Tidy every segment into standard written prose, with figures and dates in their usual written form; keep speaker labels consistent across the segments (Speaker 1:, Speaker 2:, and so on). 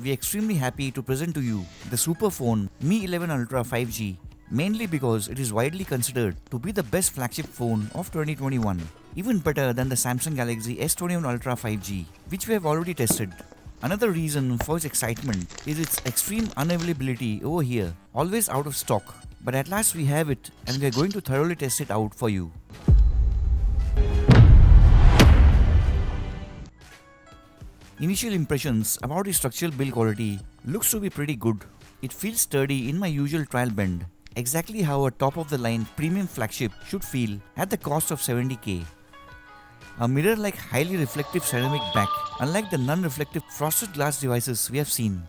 Speaker 1: we are extremely happy to present to you the Superphone Mi 11 Ultra 5G, mainly because it is widely considered to be the best flagship phone of 2021, even better than the Samsung Galaxy S21 Ultra 5G, which we have already tested. Another reason for its excitement is its extreme unavailability over here, always out of stock. But at last we have it and we are going to thoroughly test it out for you. Initial impressions about its structural build quality looks to be pretty good. It feels sturdy in my usual trial bend, exactly how a top of the line premium flagship should feel at the cost of 70k. A mirror-like highly reflective ceramic back, unlike the non-reflective frosted glass devices we have seen.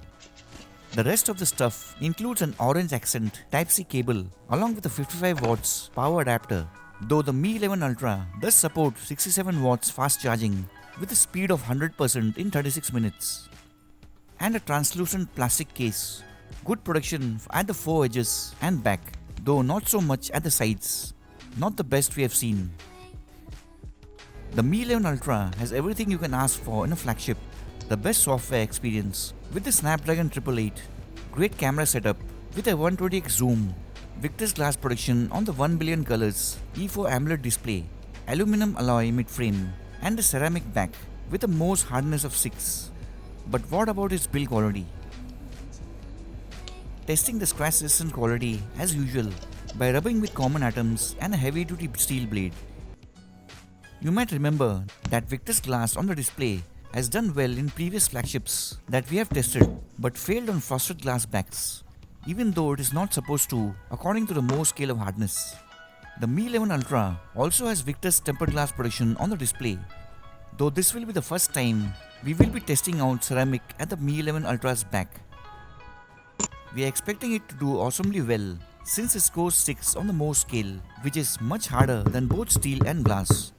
Speaker 1: The rest of the stuff includes an orange accent Type-C cable along with a 55 watts power adapter, though the Mi 11 Ultra does support 67 watts fast charging with a speed of 100% in 36 minutes. And a translucent plastic case. Good protection at the 4 edges and back, though not so much at the sides. Not the best we have seen. The Mi 11 Ultra has everything you can ask for in a flagship. The best software experience with the Snapdragon 888, great camera setup with a 120x zoom, Victus glass protection on the 1 billion colors, E4 AMOLED display, aluminum alloy mid-frame, and a ceramic back with a Mohs hardness of 6. But what about its build quality? Testing the scratch resistant quality as usual by rubbing with common atoms and a heavy duty steel blade. You might remember that Victus glass on the display has done well in previous flagships that we have tested but failed on frosted glass backs, even though it is not supposed to according to the Mohs scale of hardness. The Mi 11 Ultra also has Victus tempered glass protection on the display, though this will be the first time we will be testing out ceramic at the Mi 11 Ultra's back. We are expecting it to do awesomely well since it scores 6 on the Mohs scale, which is much harder than both steel and glass.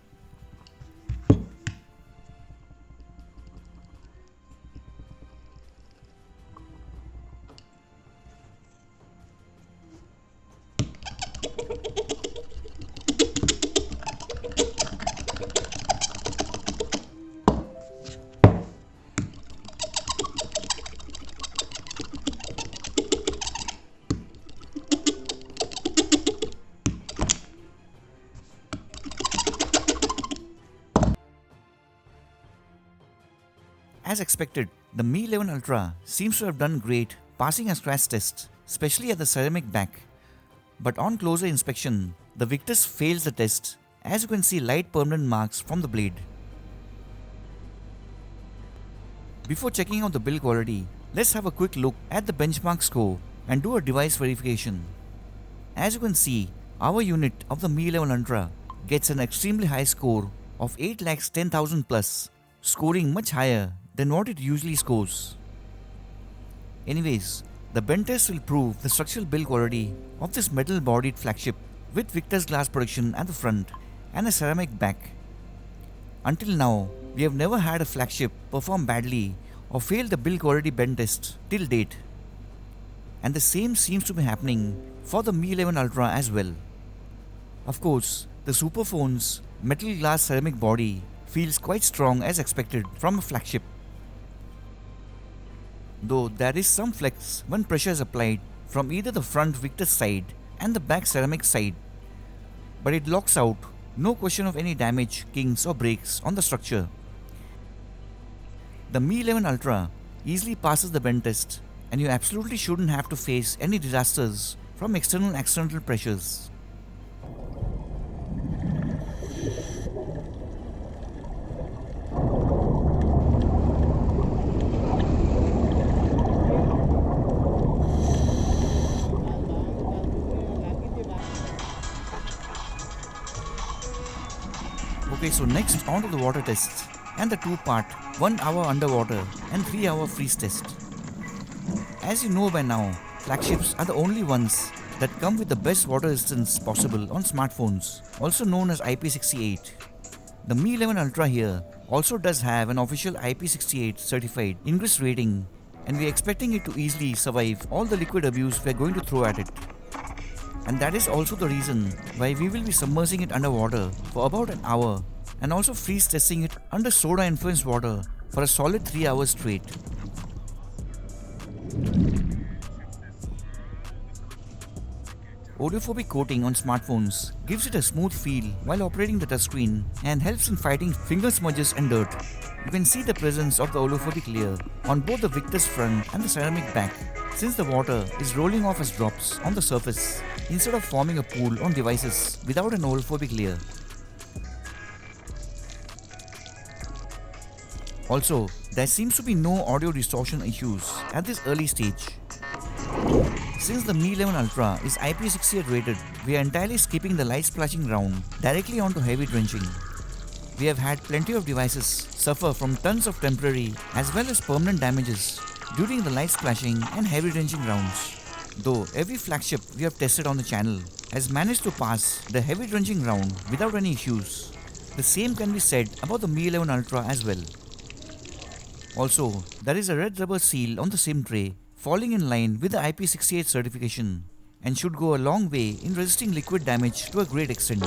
Speaker 1: As expected, the Mi 11 Ultra seems to have done great passing a scratch test, especially at the ceramic back. But on closer inspection, the Victus fails the test, as you can see light permanent marks from the blade. Before checking out the build quality, let's have a quick look at the benchmark score and do a device verification. As you can see, our unit of the Mi 11 Ultra gets an extremely high score of 8,10,000 plus, scoring much higher than what it usually scores. Anyways, the bench test will prove the structural build quality of this metal-bodied flagship with Victus glass protection at the front and a ceramic back. Until now, we have never had a flagship perform badly or fail the build quality bench test till date. And the same seems to be happening for the Mi 11 Ultra as well. Of course, the Superphone's metal glass ceramic body feels quite strong as expected from a flagship. Though there is some flex when pressure is applied from either the front Victus side and the back ceramic side, but it locks out, no question of any damage, kinks or breaks on the structure. The Mi 11 Ultra easily passes the bend test and you absolutely shouldn't have to face any disasters from external and accidental pressures. Okay, so next on to the water tests and the two-part 1 hour underwater and 3 hour freeze test. As you know by now, flagships are the only ones that come with the best water resistance possible on smartphones, also known as IP68. The Mi 11 Ultra here also does have an official IP68 certified Ingress rating, and we are expecting it to easily survive all the liquid abuse we are going to throw at it. And that is also the reason why we will be submersing it underwater for about an hour and also freeze testing it under soda influenced water for a solid 3 hours straight. Oleophobic coating on smartphones gives it a smooth feel while operating the touchscreen and helps in fighting finger smudges and dirt. You can see the presence of the oleophobic layer on both the Victus front and the ceramic back, since the water is rolling off as drops on the surface instead of forming a pool on devices without an oleophobic layer. Also, there seems to be no audio distortion issues at this early stage. Since the Mi 11 Ultra is IP68 rated, we are entirely skipping the light splashing round directly onto heavy drenching. We have had plenty of devices suffer from tons of temporary as well as permanent damages during the light splashing and heavy drenching rounds. Though every flagship we have tested on the channel has managed to pass the heavy drenching round without any issues. The same can be said about the Mi 11 Ultra as well. Also, there is a red rubber seal on the SIM tray falling in line with the IP68 certification and should go a long way in resisting liquid damage to a great extent.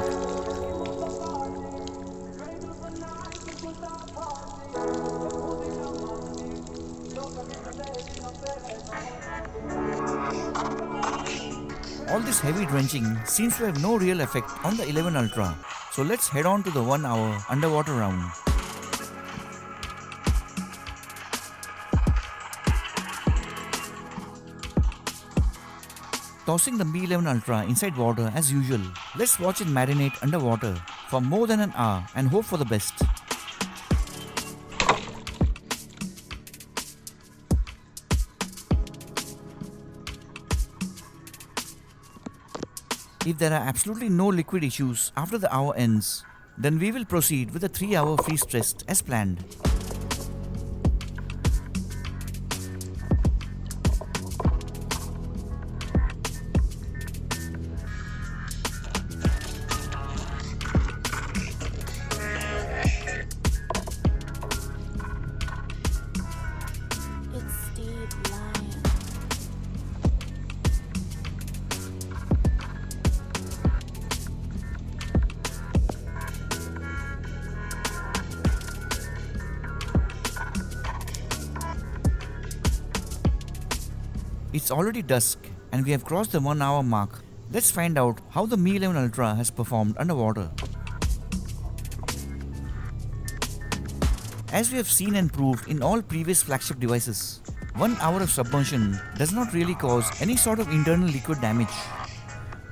Speaker 1: All this heavy drenching seems to have no real effect on the 11 Ultra, so let's head on to the 1 hour underwater round. Tossing the Mi 11 Ultra inside water as usual, let's watch it marinate underwater for more than an hour and hope for the best. If there are absolutely no liquid issues after the hour ends, then we will proceed with a 3-hour freeze test as planned. It's already dusk and we have crossed the 1 hour mark. Let's find out how the Mi 11 Ultra has performed underwater. As we have seen and proved in all previous flagship devices, 1 hour of submersion does not really cause any sort of internal liquid damage.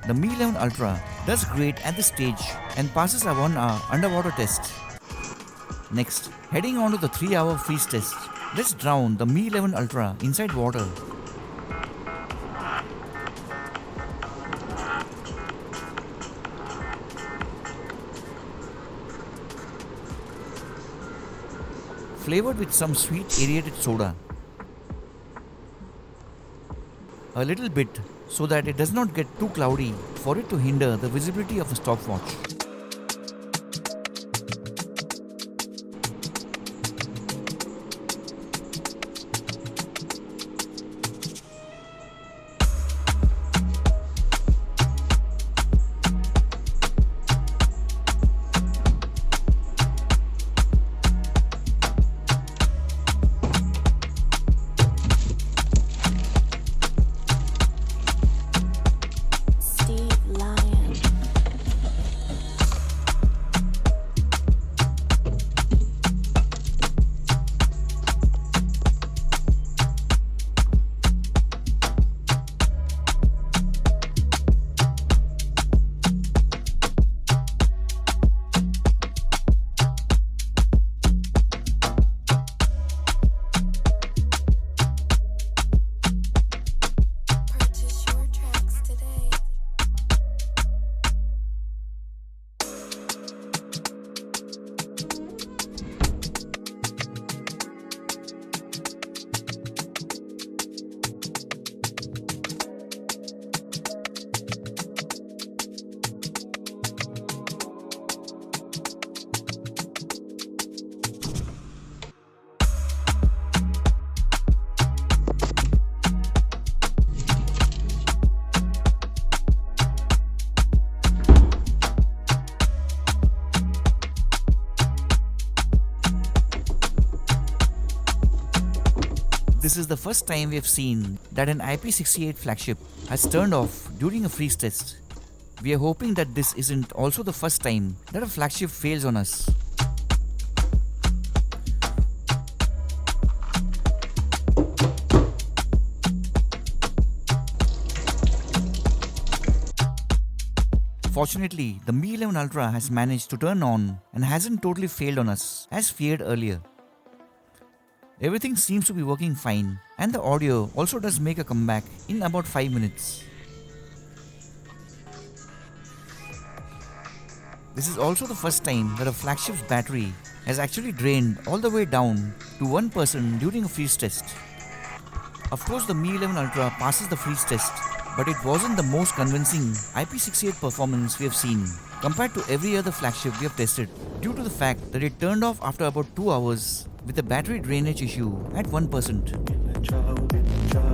Speaker 1: The Mi 11 Ultra does great at this stage and passes our 1 hour underwater test. Next, heading on to the 3-hour freeze test, let's drown the Mi 11 Ultra inside water. Flavored with some sweet aerated soda. A little bit so that it does not get too cloudy for it to hinder the visibility of the stopwatch. this is the first time we have seen that an IP68 flagship has turned off during a freeze test. We are hoping that this isn't also the first time that a flagship fails on us. Fortunately, the Mi 11 Ultra has managed to turn on and hasn't totally failed on us as feared earlier. Everything seems to be working fine, and the audio also does make a comeback in about 5 minutes. This is also the first time that a flagship's battery has actually drained all the way down to 1% during a freeze test. Of course, the Mi 11 Ultra passes the freeze test, but it wasn't the most convincing IP68 performance we have seen compared to every other flagship we have tested, due to the fact that it turned off after about 2 hours with a battery drainage issue at 1%.